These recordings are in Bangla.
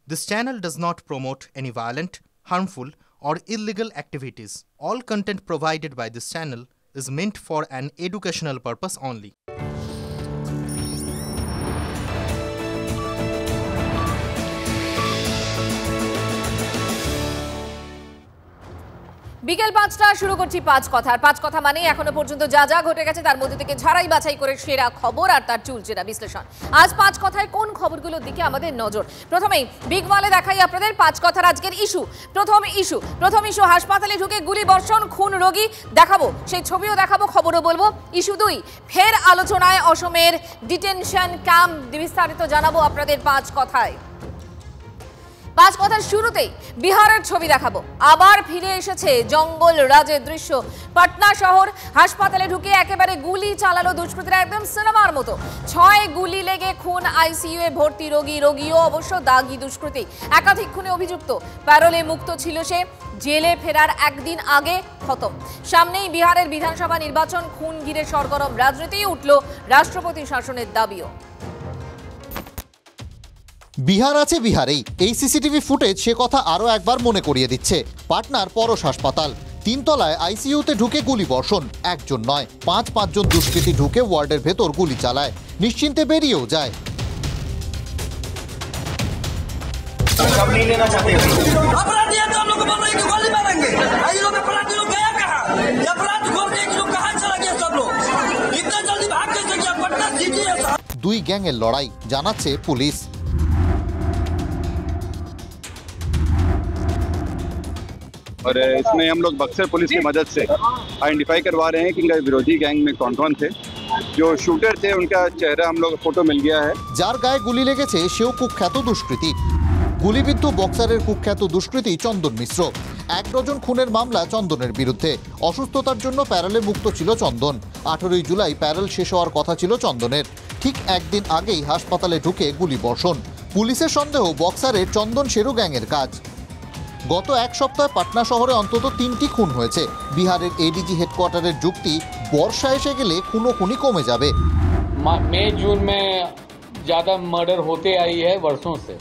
This channel does not promote any violent, harmful, or illegal activities. All content provided by this channel is meant for an educational purpose only. বিকেল ৫টা শুরু করছি পাঁচ কথার। পাঁচ কথা মানে এখনো পর্যন্ত যা যা ঘটে গেছে তার মধ্যে থেকে ঝাড়াই বাছাই করে সেরা খবর আর তার চুলচেরা বিশ্লেষণ। আজ পাঁচ কথায় কোন খবরগুলোর দিকে আমাদের নজর? প্রথমেই বিগ ওয়ালে দেখাই আপনাদের পাঁচ কথার আজকের ইস্যু। প্রথম ইস্যু হাসপাতালে ঢুকে গুলি বর্ষণ, খুন রোগী দেখাবো, সেই ছবিও দেখাবো, খবরও বলবো। ইস্যু ২, ফের আলোচনায় অসমের ডিটেনশন ক্যাম্প, বিস্তারিত জানাবো আপনাদের পাঁচ কথায়। পাঁচ কথার শুরুতেই বিহারের ছবি দেখাবো। আবার ফিরে এসেছে জঙ্গল রাজের দৃশ্য। পাটনা শহর হাসপাতালে ঢুকে একেবারে গুলি চালালো দুষ্কৃতীরা, একদম সিনেমার মতো। ৬ গুলি লেগে খুন, আইসিইউ এ ভর্তি রোগীও অবশ্য দাগি দুষ্কৃতী। একাধিক খুনে অভিযুক্ত, প্যারোলে মুক্ত ছিল সে, জেলে ফেরার একদিন আগে খতম। সামনেই বিহারের বিধানসভা নির্বাচন, খুন ঘিরে সরগরম রাজনীতি, উঠল রাষ্ট্রপতি শাসনের দাবিও। বিহার আছে বিহারেই, এই সিসিটিভি ফুটেজ সে কথা আরও একবার মনে করিয়ে দিচ্ছে। পাটনার পরশ হাসপাতাল, ৩ তলায় আইসিইউতে ঢুকে গুলি বর্ষণ। একজন নয়, ৫জন দুষ্কৃতী ঢুকে ওয়ার্ডের ভেতর গুলি চালায়, নিশ্চিন্তে বেরিয়েও যায়। দুই গ্যাংয়ের লড়াই, জানাচ্ছে পুলিশ। और इसमें हम लोग बक्सर पुलिस की मदद से आइडेंटिफाई करवा रहे हैं कि इनका विरोधी गैंग में कौन कौन थे। जो शूटर थे उनका चेहरा हम लोग फोटो मिल गया है। যার গায়ে গুলি লেগেছে সেও কুখ্যাত দুষ্কৃতী। গুলিবিদ্ধ বক্সারের কুখ্যাত দুষ্কৃতী চন্দন মিশ্র। ১ ডজন খুনের মামলা চন্দনের বিরুদ্ধে। অসুস্থতার জন্য প্যারোলে মুক্ত ছিল চন্দন। 18ই জুলাই প্যারোল শেষ হওয়ার কথা ছিল চন্দনের। ঠিক একদিন আগেই হাসপাতালে ঢুকে গুলি বর্ষণ। পুলিশের সন্দেহ বক্সারের চন্দন শেরু গ্যাংয়ের কাজ। গত এক সপ্তাহে পাটনা শহরে অন্তত ৩টি খুন হয়েছে। বিহারের এডিজি হেডকোয়ার্টারের যুক্তি, বর্ষা এসে গেলে খুনোখুনি কমে যাবে। मई जून में ज़्यादा मर्डर होते आई है वर्षों से।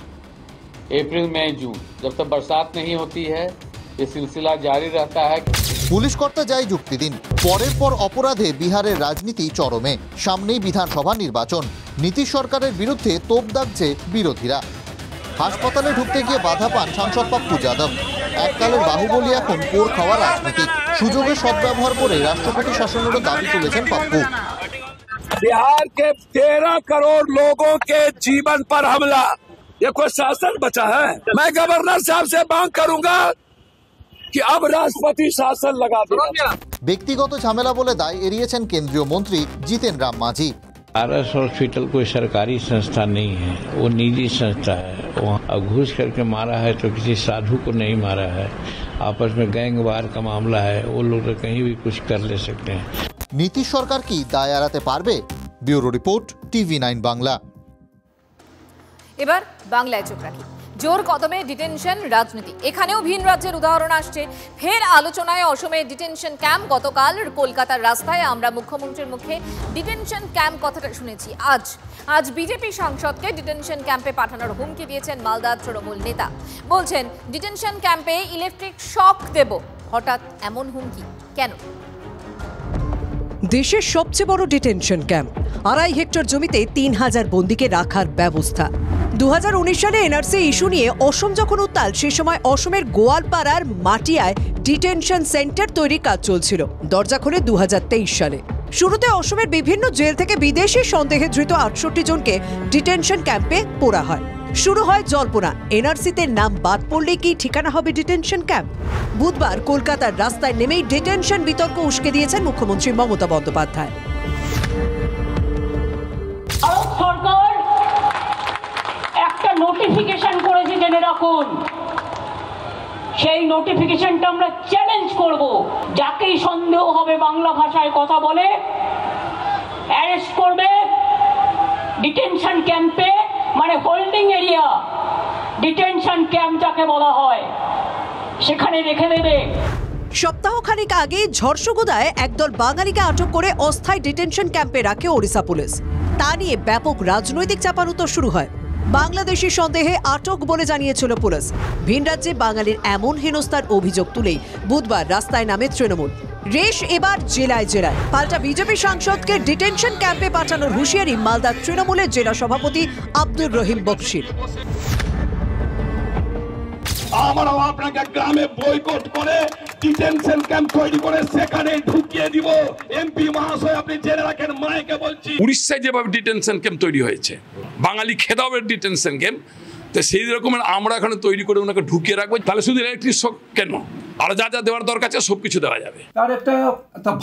अप्रैल मई जून जब तक बरसात नहीं होती है ये सिलसिला जारी रहता है। পুলিশ কর্তা যাই যুক্তি দিন, পরের পর অপরাধে বিহারের রাজনীতি চরমে। সামনেই বিধানসভা নির্বাচন, নীতিশ সরকারের বিরুদ্ধে তোপ দাগছে বিরোধীরা। হাসপাতালে ঢুকতে গিয়ে বাধা পান সাংসদ পাপ্পু যাদব। এককালের বাহুবলী এখন পোর খাওয়া রাজনীতি। সুযোগের সদ্ব্যবহার করে রাষ্ট্রপতি শাসনেরও দাবি তুলেছেন পাপ্পু। बिहार के 13 करोड़ लोगों के जीवन पर हमला, ये कोई शासन बचा है? मैं गवर्नर साहब से मांग करूंगा कि अब राष्ट्रपति शासन लगा दे। ব্যক্তিগত ঝামেলা বলে দায় এড়িয়েছেন কেন্দ্রীয় মন্ত্রী জিতেন রাম মাঝি। आरएस हॉस्पिटल कोई सरकारी संस्था नहीं है, वो निजी संस्था है। वहाँ घूस करके मारा है तो किसी साधु को नहीं मारा है। आपस में गैंगवार का मामला है, वो लोग तो कहीं भी कुछ कर ले सकते हैं। নীতিশ সরকার কি দায় এড়াতে পারবে? Bureau report, TV9 Bangla. এবার বাংলায় চোখ রাখি। জোর কদমে ডিটেনশন রাজনীতি, এখানেও ভিন রাজ্যের উদাহরণ আসছে। ফের আলোচনায় অসমের ডিটেনশন ক্যাম্প। গতকাল কলকাতার রাস্তায় আমরা মুখ্যমন্ত্রীর মুখে ডিটেনশন ক্যাম্প কথাটা শুনেছি। আজ বিজেপি সাংসদকে ডিটেনশন ক্যাম্পে পাঠানোর হুমকি দিয়েছেন মালদার তৃণমূল নেতা। বলছেন ডিটেনশন ক্যাম্পে ইলেকট্রিক শক দেব। হঠাৎ এমন হুমকি কেন? দেশের সবচেয়ে বড় ডিটেনশন ক্যাম্প, 2.5 হেক্টর জমিতে 3000 বন্দীকে রাখার ব্যবস্থা। 2019 সালে এনআরসি ইস্যু নিয়ে অসম যখন উত্তাল, সে সময় অসমের গোয়ালপাড়ার মাটিয়ায় ডিটেনশন সেন্টার তৈরির কাজ চলছিল। দরজা খোলে 2023 সালে। শুরুতে অসমের বিভিন্ন জেল থেকে বিদেশি সন্দেহে ধৃত 68 জনকে ডিটেনশন ক্যাম্পে পোড়া হয়। শুরু হয় জল্পনা, এনআরসিতে নাম বাদ পড়লে কি ঠিকানা হবে ডিটেনশন ক্যাম্প? বুধবার কলকাতার রাস্তায় নেমেই ডিটেনশন বিতর্ক উস্কে দিয়েছেন মুখ্যমন্ত্রী মমতা বন্দ্যোপাধ্যায়। সরকার একটা নোটিফিকেশন করেছে জেনে রাখুন, সেই নোটিফিকেশনটা আমরা চ্যালেঞ্জ করব। যাকেই সন্দেহ হবে বাংলা ভাষায় কথা বলে অ্যারেস্ট করবে ডিটেনশন ক্যাম্পে, মানে হোল্ডিং এরিয়া। ডিটেনশন ক্যাম্প যাকে বলা হয় সেখানে রেখে দেবে। সপ্তাহখানেক আগে ঝড়সুগুদায় একদল বাঙালিকে আটক করে অস্থায়ী ডিটেনশন ক্যাম্পে রাখে ওড়িশা পুলিশ। তা নিয়ে ব্যাপক রাজনৈতিক চাপানুতর শুরু হয়। বাংলাদেশি সন্দেহে আটক বলে জানিয়েছিল পুলিশ। ভিন রাজ্যে বাঙালির এমন হেনস্থার অভিযোগ তুলেই বুধবার রাস্তায় নামে তৃণমূল। রেশ এবার জেলায় জেলায়। পাল্টা বিজেপি সাংসদকে ডিটেনশন ক্যাম্পে পাঠানোর হুঁশিয়ারি মালদার তৃণমূলের জেলা সভাপতি আব্দুর রহিম বকশির। আমরাও আপনাকে গ্রামে বয়কট করে ডিটেনশন ক্যাম্প তৈরি করে সেখানে ঢুকিয়ে দিব। এমপি মহাশয় আপনি জেনে রাখেন, মাইকে বলছি, উড়িষ্যায় যেভাবে ডিটেনশন ক্যাম্প তৈরি হয়েছে, বাঙালি খেদাবের ডিটেনশন ক্যাম্প, তো সেই রকমের আমরা এখানে তৈরি করে ওনাকে ঢুকিয়ে রাখবো। তাহলে শুধু ইলেকট্রিক শক কেন, আর যা যা দেওয়ার দরকার আছে সবকিছু দেওয়া যাবে। তার একটা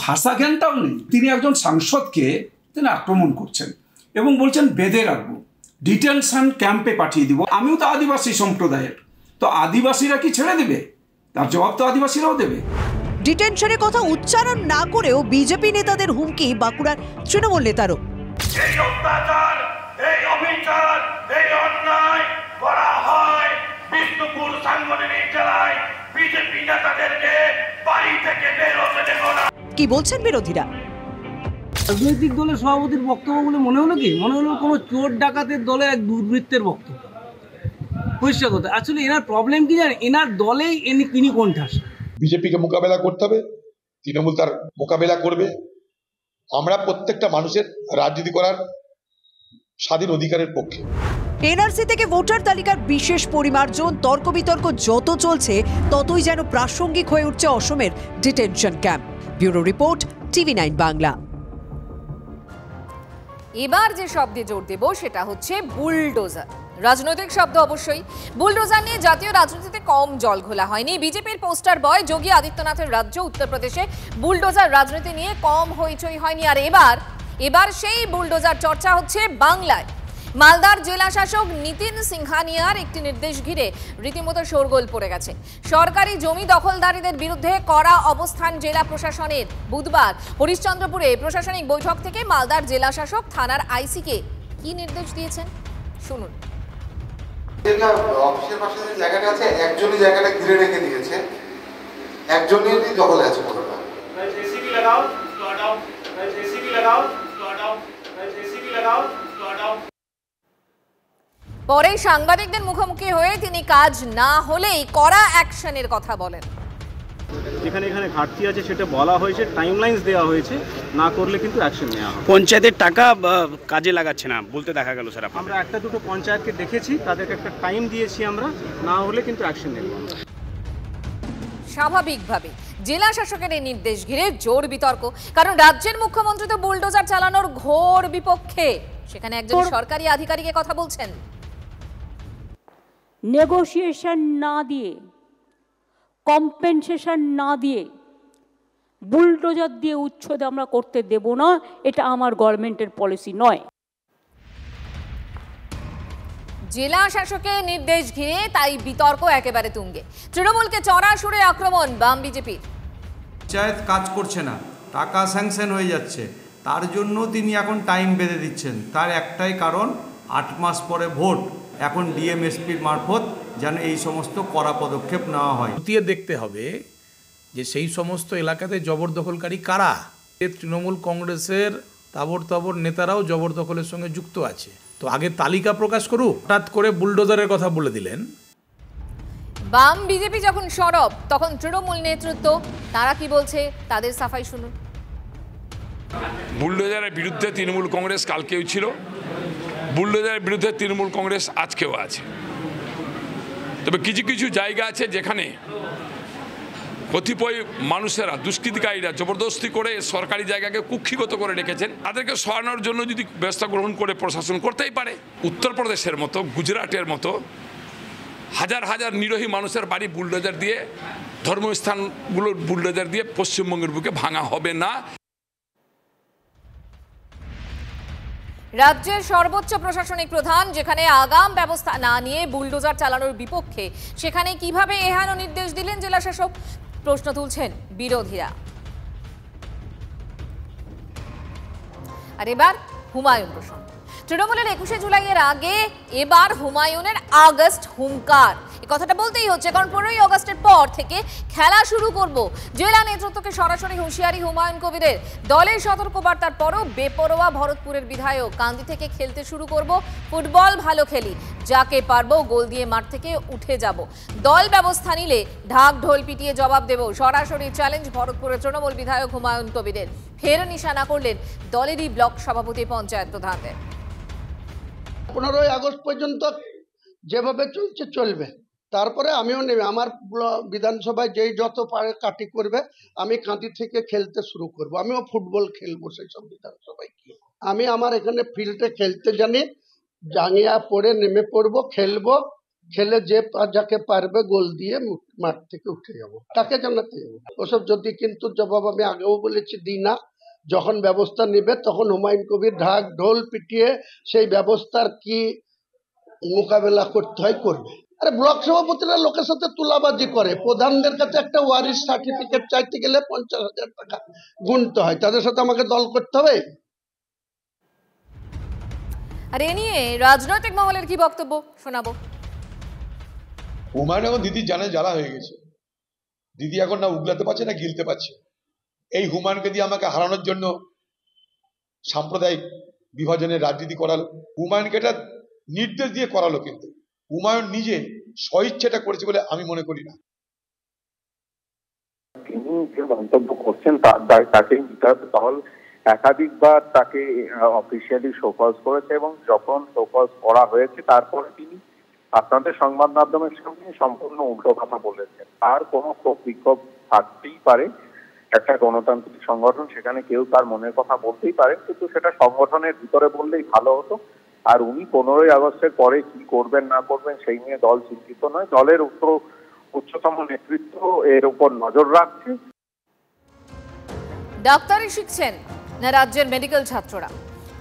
ভাষা জ্ঞানটাও নেই। তিনি একজন সাংসদকে তিনি আক্রমণ করছেন এবং বলছেন বেঁধে রাখবো, ডিটেনশন ক্যাম্পে পাঠিয়ে দিব। আমিও তো আদিবাসী সম্প্রদায়ের, তো আদিবাসীরা কি ছেড়ে দেবে? তার জবাব তো আদিবাসীরাও দেবে। ডিটেনশনের কথা উচ্চারণ না করেও বিজেপি নেতাদের হুমকি বাঁকুড়ার তৃণমূল নেতারও। এই অত্যাচার, এই অবিচার, এই অন্যায় করা হয় বিষ্ণুপুর সাংগঠনিক জেলায়। বিজেপি নেতাদেরকে বাড়ি থেকে বের হতে দেব না। কি বলছেন বিরোধীরা? রাজনৈতিক দলের সভাপতির বক্তব্য বলে মনে হলো কি? মনে হলো কোনো চোর ডাকাতের দলের এক দুর্বৃত্তের বক্তব্য। পরিষ্কার কথা, আসলে এনার প্রবলেম কি জানেন? এনার দলেই ইনি কোণঠাসা। বিজেপিকে মোকাবেলা করতে হবে, তৃণমূল তার মোকাবেলা করবে। আমরা প্রত্যেকটা মানুষের রাজনীতি করার স্বাধীন অধিকারের পক্ষে। এনআরসি থেকে ভোটার তালিকার বিশেষ পরিমার্জন, তর্ক বিতর্ক যত চলছে ততই যেন প্রাসঙ্গিক হয়ে উঠছে অসমের detention camp. Bureau report, TV9 Bangla. এবার যে শব্দে জোর দেব সেটা হচ্ছে বুলডোজার। রাজনৈতিক শব্দ অবশ্যই। বুলডোজার নিয়ে জাতীয় রাজনীতিতে কম জল ঘোলা হয়নি। বিজেপির পোস্টার বয় যোগী আদিত্যনাথের রাজ্য উত্তরপ্রদেশে বুলডোজার রাজনীতি নিয়ে কম হইচই হয়নি। আর এবার সেই বুলডোজার চর্চা হচ্ছে বাংলায়। মালদার জেলা শাসক নিতিন সিংহানিয়ার একটি নির্দেশ ঘিরে রীতিমতো শোরগোল পড়ে গেছে। সরকারি জমি দখলদারীদের বিরুদ্ধে কড়া অবস্থান জেলা প্রশাসনের। বুধবার হরিশ্চন্দ্রপুরে প্রশাসনিক বৈঠক থেকে মালদার জেলা শাসক থানার আইসিকে কি নির্দেশ দিয়েছেন শুনুন। অফিসের পাশে যে জায়গাটা আছে, একজনই জায়গাটা ঘিরে রেখে দিয়েছে, একজনেরই দখলে আছে পুরোটা। জেসিবি লাগাও, তো হটাও, জেসিবি লাগাও, তো হটাও, জেসিবি লাগাও, তো হটাও। পরে সাংবাদিকদের মুখোমুখি হয়ে তিনি কাজ না হলেই কড়া অ্যাকশনের কথা বলেন। যেখানে এখানে ঘাটতি আছে সেটা বলা হয়েছে, টাইমলাইন্স দেওয়া হয়েছে, না করলে কিন্তু অ্যাকশন নেওয়া হবে। পঞ্চায়েতের টাকা কাজে লাগাচ্ছে না বলতে দেখা গেল স্যার। আমরা একটা দুটো পঞ্চায়েতকে দেখেছি, তাদেরকে একটা টাইম দিয়েছি আমরা, না হলে কিন্তু অ্যাকশন নেব। স্বাভাবিকভাবে জেলা শাসকের এই নির্দেশ ঘিরে জোর বিতর্ক, কারণ রাজ্যের মুখ্যমন্ত্রী তো বুলডোজার চালানোর ঘোর বিপক্ষে। সেখানে একজন সরকারি আধিকারিকের কথা বলছেন। নেগোসিয়েশন না দিয়ে, কম্পেনসেশন না দিয়ে বুলডোজার দিয়ে উচ্ছেদ আমরা করতে দেব না, এটা আমার গভর্নমেন্টের পলিসি নয়। জেলা শাসকের নির্দেশ ঘিরে তাই বিতর্ক একেবারে তুঙ্গে। তৃণমূলকে চড়া সুরে আক্রমণ বাম বিজেপির। পঞ্চায়েত কাজ করছে না, টাকা স্যাংশন হয়ে যাচ্ছে, তার জন্য তিনি এখন টাইম বেঁধে দিচ্ছেন। তার একটাই কারণ, 8 মাস পরে ভোট। এখন ডিএমএসপির মারফত যেন এই সমস্ত কড়া পদক্ষেপ নেওয়া হয়। খতিয়ে দেখতে হবে যে সেই সমস্ত এলাকাতে জবরদখলকারী কারা। তৃণমূল কংগ্রেসের তাবড় নেতারাও জবরদখলের সঙ্গে যুক্ত আছে, তো আগে তালিকা প্রকাশ করুক। হঠাৎ করে বুলডোজারের কথা বলে দিলেন। বাম বিজেপি যখন সরব তখন তৃণমূল নেতৃত্ব তারা কি বলছে তাদের সাফাই শুনুন। বুলডোজারের বিরুদ্ধে তৃণমূল কংগ্রেস কালকেও ছিল, বুলডোজারের বিরুদ্ধে তৃণমূল কংগ্রেস আজকেও আছে। তবে কিছু কিছু জায়গা আছে যেখানে কতিপয় মানুষেরা, দুষ্কৃতিকারীরা জবরদস্তি করে সরকারি জায়গাকে কুক্ষিগত করে রেখেছেন। তাদেরকে সরানোর জন্য যদি ব্যবস্থা গ্রহণ করে প্রশাসন করতেই পারে। উত্তরপ্রদেশের মতো, গুজরাটের মতো হাজার হাজার নিরীহ মানুষের বাড়ি বুলডোজার দিয়ে, ধর্মস্থানগুলো বুলডোজার দিয়ে পশ্চিমবঙ্গের বুকে ভাঙা হবে না। রাজ্যের সর্বোচ্চ প্রশাসনিক প্রধান যেখানে আগাম ব্যবস্থা না নিয়ে বুলডোজার চালানোর বিপক্ষে, সেখানে কিভাবে এহেন নির্দেশ দিলেন জেলা শাসক, প্রশ্ন তুলছেন বিরোধীরা। আর এবার হুমায়ুন প্রসঙ্গ। তৃণমূলের 21শে জুলাইয়ের আগে এবার হুমায়ুনের আগস্ট হুঙ্কার। এই কথাটা বলতেই হচ্ছে, কারণ 15ই আগস্টের পর থেকে খেলা শুরু করব। জেলা নেতৃত্বকে সরাসরি হুঁশিয়ারি হুমায়ুন কবিরের। দলের সতর্কবার্তার পরও বেপরোয়া ভরতপুরের বিধায়ক। কান্দি থেকে খেলতে শুরু করব, ফুটবল ভালো খেলি, যাকে পারবো গোল দিয়ে মাঠ থেকে উঠে যাব। দল ব্যবস্থা নিলে ঢাক ঢোল পিটিয়ে জবাব দেব। সরাসরি চ্যালেঞ্জ ভরতপুরের তৃণমূল বিধায়ক হুমায়ুন কবিরের। ফের নিশানা করলেন দলেরই ব্লক সভাপতি পঞ্চায়েত প্রধানদের। 15ই আগস্ট পর্যন্ত যেভাবে চলছে চলবে, তারপরে আমিও নেবে আমার বিধানসভায় যেই যত পারে কাটি করবে, আমি কাঁদি থেকে খেলতে শুরু করব। আমিও ফুটবল খেলবো সেই সব বিধানসভায় গিয়ে। আমি আমার এখানে ফিল্ডে খেলতে জানি, জাঙ্গিয়া পরে নেমে পড়বো, খেলবো, খেলে যে যাকে পারবে গোল দিয়ে মাঠ থেকে উঠে যাব, তাকে জানাতে যাবো। ওসব যদি কিন্তু জবাব আমি আগেও বলেছি দিই না। যখন ব্যবস্থা নেবে তখন হুমায়ুন কবির ঢাক ঢোল পিটিয়ে সেই ব্যবস্থার কি মোকাবেলা করতে হয় করবে। আরে ব্লক সভাপতিরা লোকের সাথে তুলাবাজি করে, প্রধানদের কাছে একটা ওয়ারিশ সার্টিফিকেট চাইতে গেলে 50,000 টাকা গুনতে হয়, তাদের সাথে আমাকে দল করতে হবে। আর এ নিয়ে রাজনৈতিক মহলের কি বক্তব্য শোনাবো। হুমায়ুন এখন দিদির জানে জ্বালা হয়ে গেছে। দিদি এখন না উগলাতে পারছে না গিলতে পারছে। এই হুমায়ুনকে দিয়ে আমাকে হারানোর জন্য সাম্প্রদায়িক বিভাজনের রাজনীতি করালো। হুমায়ুনকে এটা নির্দেশ দিয়ে করালো, কিন্তু হুমায়ুন নিজে স্বইচ্ছেটা করেছে বলে আমি মনে করি না। তিনি যে মন্তব্য করছেন তাকে দল একাধিকবার তাকে অফিসিয়ালি শোকজ করেছে, এবং যখন শোকজ করা হয়েছে তারপরে তিনি আপনাদের সংবাদ মাধ্যমের সঙ্গে সম্পূর্ণ উল্টো কথা বলেছেন। আর কোনো ক্ষোভ বিক্ষোভ থাকতেই পারে, একটা গণতান্ত্রিক সংগঠন, সেখানে কেউ তার মনের কথা বলতেই পারে, কিন্তু সেটা সংগঠনের ভিতরে বললেই ভালো হতো। আর উনি 15ই আগস্টের পরে কি করবেন না করবেন সেই নিয়ে দল চিন্তিত নয়। দলের উচ্চতম নেতৃত্ব এর উপর নজর রাখছে। ডাক্তারি শিখছেন না রাজ্যের মেডিকেল ছাত্ররা,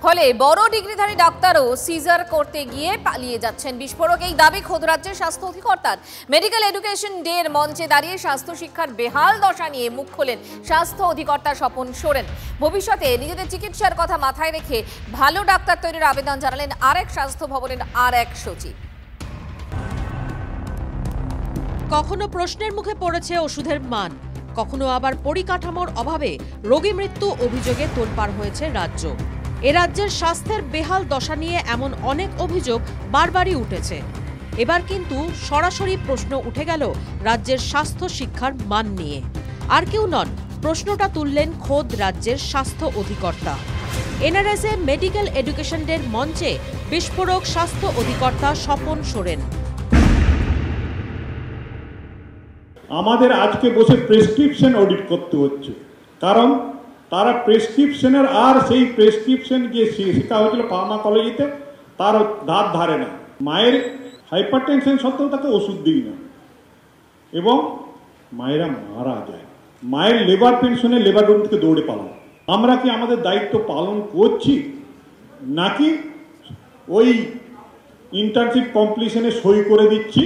ফলে বড় ডিগ্রিধারী ডাক্তারও সিজার করতে গিয়ে পালিয়ে যাচ্ছেন। বিস্ফোরক এই দাবি খোদ রাজ্যের স্বাস্থ্য অধিকর্তার। মেডিকেল এডুকেশন ডে এর মঞ্চে দাঁড়িয়ে স্বাস্থ্য শিক্ষার বেহাল দশা নিয়ে মুখ খোলেন স্বাস্থ্য অধিকর্তা স্বপন সোরেন। ভবিষ্যতে নিজেদের চিকিৎসার কথা মাথায় রেখে ভালো ডাক্তার তৈরির আবেদন জানালেন আরেক স্বাস্থ্য ভবনের আরেক সচিব। কখনো প্রশ্নের মুখে পড়েছে ওষুধের মান, কখনো আবার পরিকাঠামোর অভাবে রোগী মৃত্যু অভিযোগে তোলপাড় হয়েছে রাজ্য। এ রাজ্যের স্বাস্থ্যের বেহাল দশা নিয়ে এমন অনেক অভিযোগ বারবারই উঠেছে। এবার কিন্তু সরাসরি প্রশ্ন উঠে গেল রাজ্যের স্বাস্থ্য শিক্ষার মান নিয়ে। আর কেউ নন, প্রশ্নটা তুললেন খোদ রাজ্যের স্বাস্থ্য অধিকর্তা। এনআরএসএ মেডিকেল এডুকেশন ডের মঞ্চে বিস্ফোরক স্বাস্থ্য অধিকর্তা স্বপন সোরেন। আমাদের আজকে বসে প্রেসক্রিপশন অডিট করতে হচ্ছে, কারণ তারা প্রেসক্রিপশনের আর সেই প্রেসক্রিপশন যে শেখা হয়েছিল ফার্মাকোলজিতে তার ধার ধারে না। মায়ের হাইপার টেনশন সত্ত্বেও তাকে ওষুধ দিই না, এবং মায়েরা মারা যায়। মায়ের লেবার পেনশনে লেবার রুম থেকে দৌড়ে পালানো। আমরা কি আমাদের দায়িত্ব পালন করছি, নাকি ওই ইন্টার্নশিপ কমপ্লিশনে সই করে দিচ্ছি?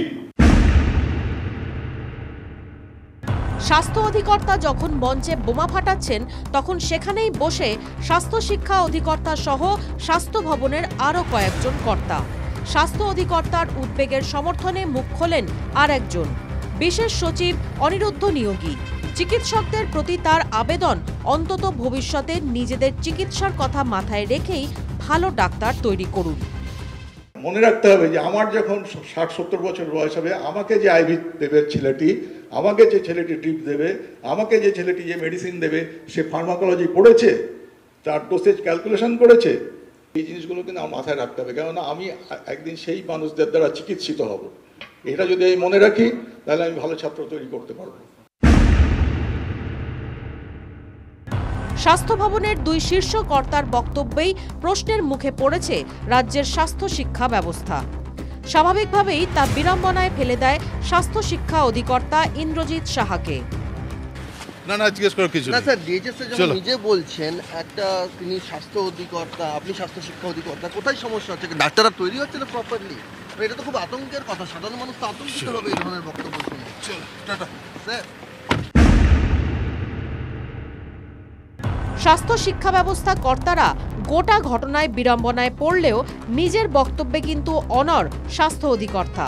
স্বাস্থ্য অধিকর্তা যখন মঞ্চে বোমা ফাটাচ্ছেন, তখন সেখানেই বসে স্বাস্থ্য শিক্ষা অধিকর্তা সহ স্বাস্থ্য ভবনের আরও কয়েকজন কর্তা। স্বাস্থ্য অধিকর্তার উদ্বেগের সমর্থনে মুখ খোলেন আর একজন বিশেষ সচিব অনিরুদ্ধ নিয়োগী। চিকিৎসকদের প্রতি তার আবেদন, অন্তত ভবিষ্যতে নিজেদের চিকিৎসার কথা মাথায় রেখেই ভালো ডাক্তার তৈরি করুন। মনে রাখতে হবে যে আমার যখন 60-70 বছর বয়স হবে, আমাকে যে আইভি দেবে ছেলেটি, আমাকে যে ছেলেটি ড্রিপ দেবে, আমাকে যে ছেলেটি যে মেডিসিন দেবে, সে ফার্মাকোলজি পড়েছে, তার ডোসেজ ক্যালকুলেশন করেছে। এই জিনিসগুলো কিন্তু আমার মাথায় রাখতে হবে, কেননা আমি একদিন সেই মানুষদের দ্বারা চিকিৎসিত হব। এটা যদি আমি মনে রাখি, তাহলে আমি ভালো ছাত্র তৈরি করতে পারবো। স্বাস্থ্য ভবনের দুই শীর্ষ কর্তার বক্তব্যেই প্রশ্নের মুখে পড়েছে রাজ্যের স্বাস্থ্য শিক্ষা ব্যবস্থা। স্বাভাবিকভাবেই তা বিড়ম্বনায় ফেলে দেয় স্বাস্থ্য শিক্ষা অধিকর্তা ইন্দ্রজিৎ সাহাকে। না জিজ্ঞেস করার কিছু না স্যার, ডিএইচএস যখন নিজে বলছেন একটা তিনি স্বাস্থ্য অধিকর্তা, আপনি স্বাস্থ্য শিক্ষা অধিকর্তা, কোথায় সমস্যা হচ্ছে? ডাক্তাররা তৈরি হচ্ছে না প্রপারলি? এটা তো খুব আতঙ্কের কথা, সাধারণ মানুষ তো আতঙ্কিত হবে এই ধরনের বক্তব্য শুনে। স্যার স্বাস্থ্য শিক্ষা ব্যবস্থা কর্তারা গোটা ঘটনায় বিড়ম্বনায় পড়লেও নিজের বক্তব্যে কিন্তু অনড় স্বাস্থ্য অধিকর্তা।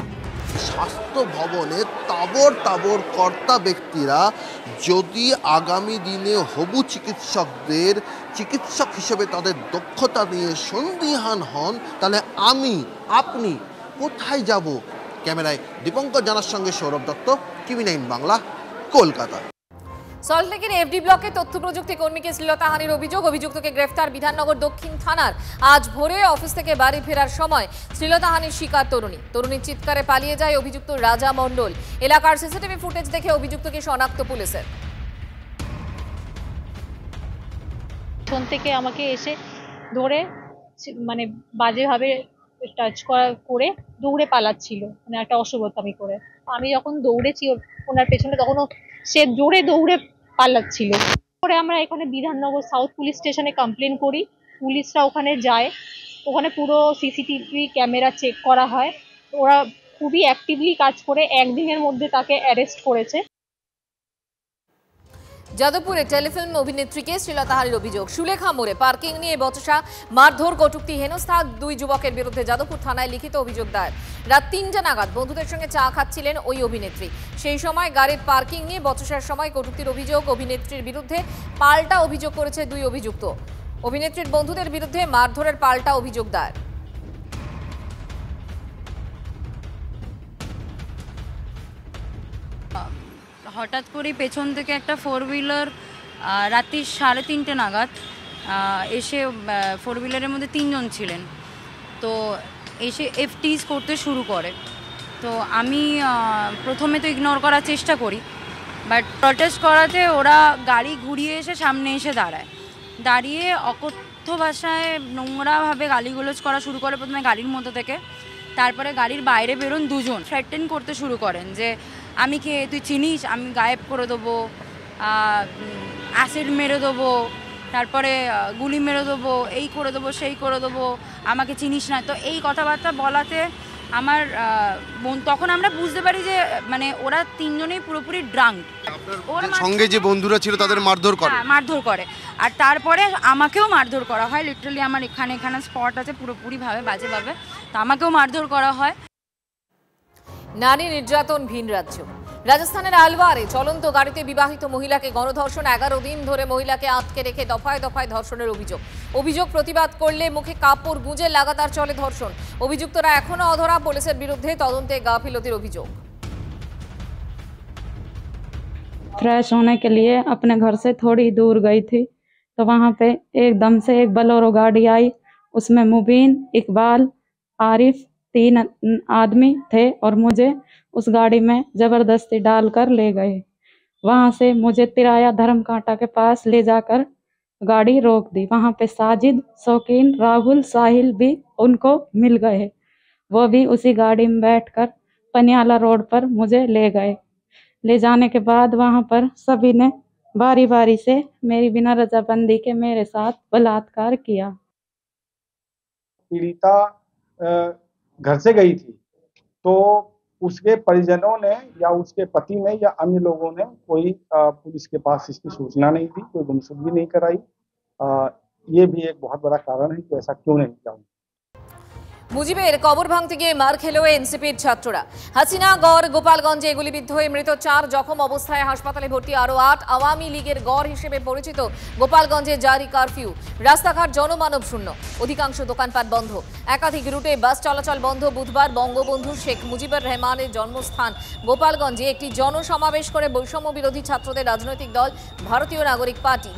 স্বাস্থ্য ভবনে তাবর তাবর কর্তা ব্যক্তিরা যদি আগামী দিনে হবু চিকিৎসকদের চিকিৎসক হিসেবে তাদের দক্ষতা নিয়ে সন্দিহান হন, তাহলে আপনি কোথায় যাব? ক্যামেরায় দীপঙ্কর জানার সঙ্গে সৌরভ দত্ত, TV9 বাংলা, কলকাতা। সল্টলেকের এফডি ব্লকে তথ্য প্রযুক্তি কর্মীকে শ্লীলতাহানির অভিযুক্তকে গ্রেফতার বিধাননগর দক্ষিণ থানার। আজ ভোরে অফিস থেকে বাড়ি ফেরার সময় শ্লীলতাহানির শিকার তরুণীর চিৎকারে পালিয়ে যায় অভিযুক্ত রাজা মণ্ডল। এলাকার সিসিটিভি ফুটেজ দেখে অভিযুক্তকে শনাক্ত পুলিশের। ফোন থেকে আমাকে এসে ধরে মানে বাজেভাবে টাচ করে দৌড়ে পালাচ্ছিল, মানে একটা অশুভতামি করে। আমি যখন দৌড়েছি ওনার পেছনে, তখনও সে জোরে দৌড়ে পালাচ্ছিল। পরে আমরা এখানে বিধাননগর সাউথ পুলিশ স্টেশনে কমপ্লেন করি, পুলিশরা ওখানে যায়, ওখানে পুরো সিসিটিভি ক্যামেরা চেক করা হয়। ওরা খুবই অ্যাক্টিভলি কাজ করে একদিনের মধ্যে তাকে অ্যারেস্ট করেছে। যাদবপুরে টেলিফিল্ম অভিনেত্রীকে শ্লীলতাহানির অভিযোগ। সুলেখা মোড়ে পার্কিং নিয়ে বচসা, মারধর, কটূক্তি, হেনস্থা 2 যুবকের বিরুদ্ধে যাদবপুর থানায় লিখিত অভিযোগ দায়ের। রাত 3টা নাগাদ বন্ধুদের সঙ্গে চা খাচ্ছিলেন ওই অভিনেত্রী। সেই সময় গাড়ির পার্কিং নিয়ে বচসার সময় কটূক্তির অভিযোগ। অভিনেত্রীর বিরুদ্ধে পাল্টা অভিযোগ করেছে 2 অভিযুক্ত। অভিনেত্রীর বন্ধুদের বিরুদ্ধে মারধরের পাল্টা অভিযোগ দায়ের। হঠাৎ করে পেছন থেকে একটা 4 হুইলার রাত্রি 3:30 নাগাদ এসে 4 হুইলারের মধ্যে 3 জন ছিলেন, তো এসে এফটিজ করতে শুরু করে। তো আমি প্রথমে তো ইগনোর করার চেষ্টা করি, বাট প্রটেস্ট করাতে ওরা গাড়ি ঘুরিয়ে এসে সামনে এসে দাঁড়িয়ে অকথ্য ভাষায় নোংরাভাবে গালিগুলোজ করা শুরু করে। প্রথমে গাড়ির মধ্যে থেকে, তারপরে গাড়ির বাইরে বেরোন 2 জন, থ্রেটেন করতে শুরু করেন যে আমি কে, তুই চিনিস, আমি গায়েব করে দেবো, অ্যাসিড মেরে দেবো, তারপরে গুলি মেরে দেবো, এই করে দেবো, সেই করে দেবো, আমাকে চিনিস না। তো এই কথাবার্তা বলাতে আমার তখন আমরা বুঝতে পারি যে মানে ওরা 3 জনেই পুরোপুরি ড্রাঙ্ক। ওর সঙ্গে যে বন্ধুরা ছিল তাদের মারধর করে, আর তারপরে আমাকেও মারধর করা হয়। লিটারালি আমার এখানে স্পট আছে পুরোপুরিভাবে বাজেভাবে, তো আমাকেও মারধর করা হয়। নারী নির্যাতন ভিন রাজ্য। রাজস্থানের আলওয়ারে চলন্ত গাড়িতে বিবাহিত মহিলাকে গণধর্ষণ, 11 দিন ধরে মহিলাকে আটকে রেখে দফায় দফায় ধর্ষণের অভিযোগ প্রতিবাদ করলে মুখে কাপড় গুঁজে লাগাতার চলে ধর্ষণ। অভিযুক্তরা এখনো অধরা, পুলিশের বিরুদ্ধে তদন্তে গাফিলতির অভিযোগ। फ्रेश होने के लिए अपने घर से थोड़ी दूर गई थी, तो वहाँ पे एकदम से एक बोलेरो गाड़ी आई, उसमें मुबीन, इकबाल, आरिफ 3 आदमी थे और मुझे उस गाड़ी में जबरदस्ती डालकर ले गए। वहाँ से मुझे तिराया धर्म कांटा के पास ले जाकर गाड़ी रोक दी। वहाँ पे साजिद, शौकीन, राहुल, साहिल भी उनको मिल गए। वो भी उसी गाड़ी में बैठकर पनियाला रोड पर मुझे ले गए। ले जाने के बाद वहाँ पर सभी ने बारी बारी से मेरी बिना रजाबंदी के मेरे साथ बलात्कार किया। पीड़िता घर से गई थी, तो उसके परिजनों ने या उसके पति ने या अन्य लोगों ने कोई पुलिस के पास इसकी सूचना नहीं दी, कोई गुमशुदगी नहीं कराई। ये भी एक बहुत बड़ा कारण है कि ऐसा क्यों नहीं किया। মুজিবের কবর ভাঙতে গিয়ে মার খেলো এনসিপির ছাত্ররা। হাসিনাগড়, গোপালগঞ্জে গুলিবিদ্ধ হয়ে মৃত 4, জখম অবস্থায় হাসপাতালে ভর্তি আরও 8। আওয়ামী লীগের গড় হিসেবে পরিচিত গোপালগঞ্জে জারি কারফিউ, রাস্তাঘাট জনমানব শূন্য, অধিকাংশ দোকানপাট বন্ধ, একাধিক রুটে বাস চলাচল বন্ধ। বুধবার বঙ্গবন্ধু শেখ মুজিবুর রহমানের জন্মস্থান গোপালগঞ্জে একটি জনসমাবেশ করে বৈষম্য বিরোধী ছাত্রদের রাজনৈতিক দল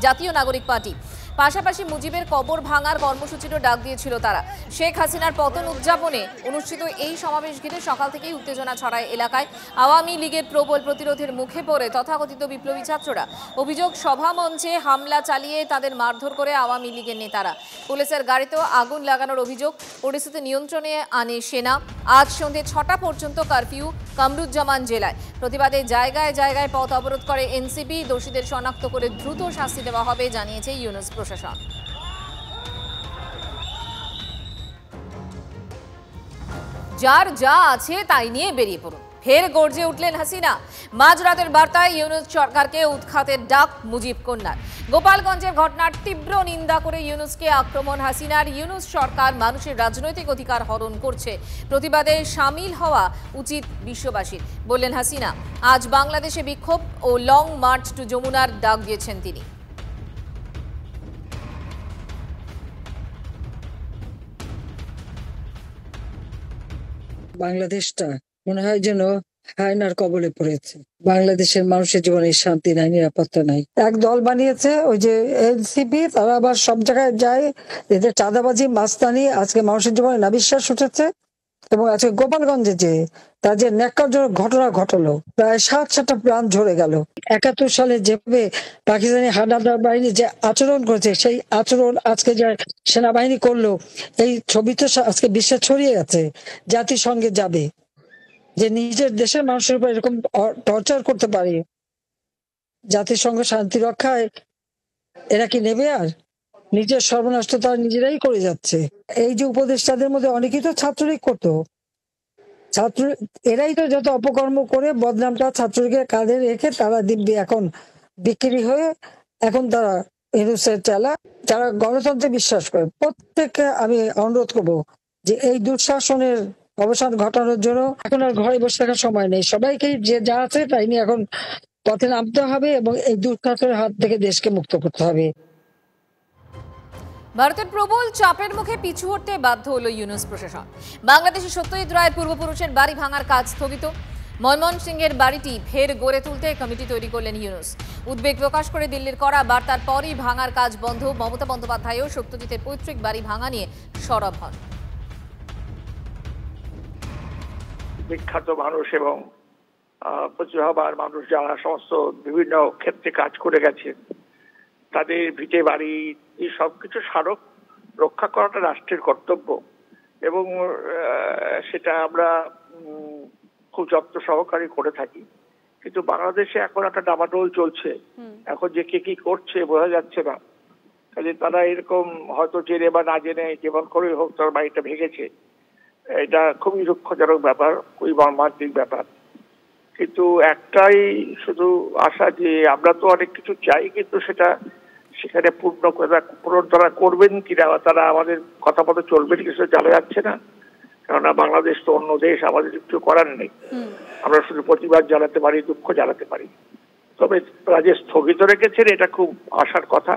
জাতীয় নাগরিক পার্টি পাশাপাশি মুজিবের কবর ভাঙার কর্মসূচিরও ডাক দিয়েছিল তারা। শেখ হাসিনার পতন উদযাপনে অনুষ্ঠিত এই সমাবেশ ঘিরে সকাল থেকেই উত্তেজনা ছড়ায় এলাকায়। আওয়ামী লীগের প্রবল প্রতিরোধের মুখে পড়ে তথাকথিত বিপ্লবী ছাত্ররা। অভিযোগ, সভা মঞ্চে হামলা চালিয়ে তাদের মারধর করে আওয়ামী লীগের নেতারা। পুলিশের গাড়িতেও আগুন লাগানোর অভিযোগ। পরিস্থিতি নিয়ন্ত্রণে আনে সেনা। আজ সন্ধ্যে 6টা পর্যন্ত কারফিউ কামরুজ্জামান জেলায়। প্রতিবাদে জায়গায় জায়গায় পথ অবরোধ করে এনসিপি। দোষীদের শনাক্ত করে দ্রুত শাস্তি দেওয়া হবে জানিয়েছে ইউনুস প্রশাসন। যার যা আছে তাই নিয়ে বেরিয়ে পড়ুন। ফের গর্জে উঠলেন হাসিনা। মাঝরাতের বার্তায় ইউনূস সরকারকে উৎখাতের ডাক মুজিব কন্যার। গোপালগঞ্জের ঘটনার তীব্র নিন্দা করে ইউনূসকে আক্রমণ হাসিনার। ইউনূস সরকার মানুষের রাজনৈতিক অধিকার হরণ করছে, প্রতিবাদে সামিল হওয়া উচিত বিশ্ববাসীর, বললেন হাসিনা। আজ বাংলাদেশে বিক্ষোভ ও লং মার্চ টু যমুনার ডাক দিয়েছেন তিনি। বাংলাদেশটা মনে হয় যেন হায়নার কবলে পড়েছে। বাংলাদেশের মানুষের জীবনে শান্তি নাই, নিরাপত্তা নাই। এক দল বানিয়েছে ওই যে এনসিপি, তারা আবার সব জায়গায় যায়, এদের চাঁদাবাজি মাস্তানি। আজকে মানুষের জীবনে নাবিশ্বাস উঠেছে এবং আজকে গোপালগঞ্জে যে তার যে ন্যাক্কারজনক ঘটনা ঘটলো, প্রায় 7-7টা প্রাণ ঝরে গেল। 71 সালে যেভাবে পাকিস্তানি হানাদার বাহিনী যে আচরণ করেছে, সেই আচরণ আজকে যে সেনাবাহিনী করলো, এই ছবি তো আজকে বিশ্বে ছড়িয়ে গেছে। জাতিসংঘে যাবে যে নিজের দেশের মানুষের উপর এরকম টর্চার করতে পারে, জাতিসংঘ শান্তি রক্ষায় এরা কি নেবে? আর নিজের সর্বনাশ তো তারা নিজেরাই করে যাচ্ছে। এই যে উপদেষ্টাদের মধ্যে অনেকেই তো ছাত্রলীগ করতো, এরাই তো যত অপকর্ম করে বদনামটা ছাত্রলীগের কাঁধে রেখে তারা দিব্যি এখন বিক্রি হয়ে এখন তারা ইউনূসের চালা। যারা গণতন্ত্রে বিশ্বাস করে প্রত্যেককে আমি অনুরোধ করবো যে এই দুঃশাসনের অবসান ঘটানোর জন্য এখন আর ঘরে বসে থাকার সময় নেই। সবাইকে যে যা আছে তাই নিয়ে এখন পথে নামতে হবে এবং এই দুঃশাসনের হাত থেকে দেশকে মুক্ত করতে হবে। ভারতের প্রবল চাপের মুখে পিছু হটতে বাধ্য হলো ইউনূস প্রশাসন। বাংলাদেশের সত্যজিৎ রায়ের পূর্বপুরুষের বাড়ি ভাঙার কাজ স্থগিত। ময়মনসিংহের বাড়িটি ফের গড়ে তুলতে কমিটি তৈরি করলেন ইউনূস। উদ্বেগ প্রকাশ করে দিল্লির করা বার্তার পরই ভাঙার কাজ বন্ধ। মমতা বন্দ্যোপাধ্যায়ও সত্যজিতের পৈতৃক বাড়ি ভাঙা নিয়ে সরব হন। বিখ্যাত মানুষ এবং প্রতিভাবান মানুষ যারা সমস্ত বিভিন্ন ক্ষেত্রে কাজ করে গেছেন, তাদের ভিটে বাড়ি এই সবকিছু স্মারক রক্ষা করাটা রাষ্ট্রের কর্তব্য এবং সেটা আমরা খুব যত্ন সহকারে করে থাকি। কিন্তু বাংলাদেশে এখন একটা ডামাডোল চলছে, এখন যে কে কি করছে বোঝা যাচ্ছে না। কাজে তারা এরকম হয়তো জেনে বা না জেনে যেমন করে হোক তার বাড়িটা ভেঙেছে, এটা খুবই দুঃখজনক ব্যাপার, খুবই মর্মান্তিক ব্যাপার। কিন্তু একটাই শুধু আশা যে আমরা তো অনেক কিছু চাই, কিন্তু সেটা সেখানে পূরণ তারা করবেন কিনা, তারা আমাদের কথা মতো চলবেন কিছু জানা যাচ্ছে না। কেননা বাংলাদেশ তো অন্য দেশ, আমাদের কিছু করার নেই। আমরা শুধু প্রতিবাদ জানাতে পারি, দুঃখ জানাতে পারি। তবে তারা যে স্থগিত রেখেছেন এটা খুব আশার কথা।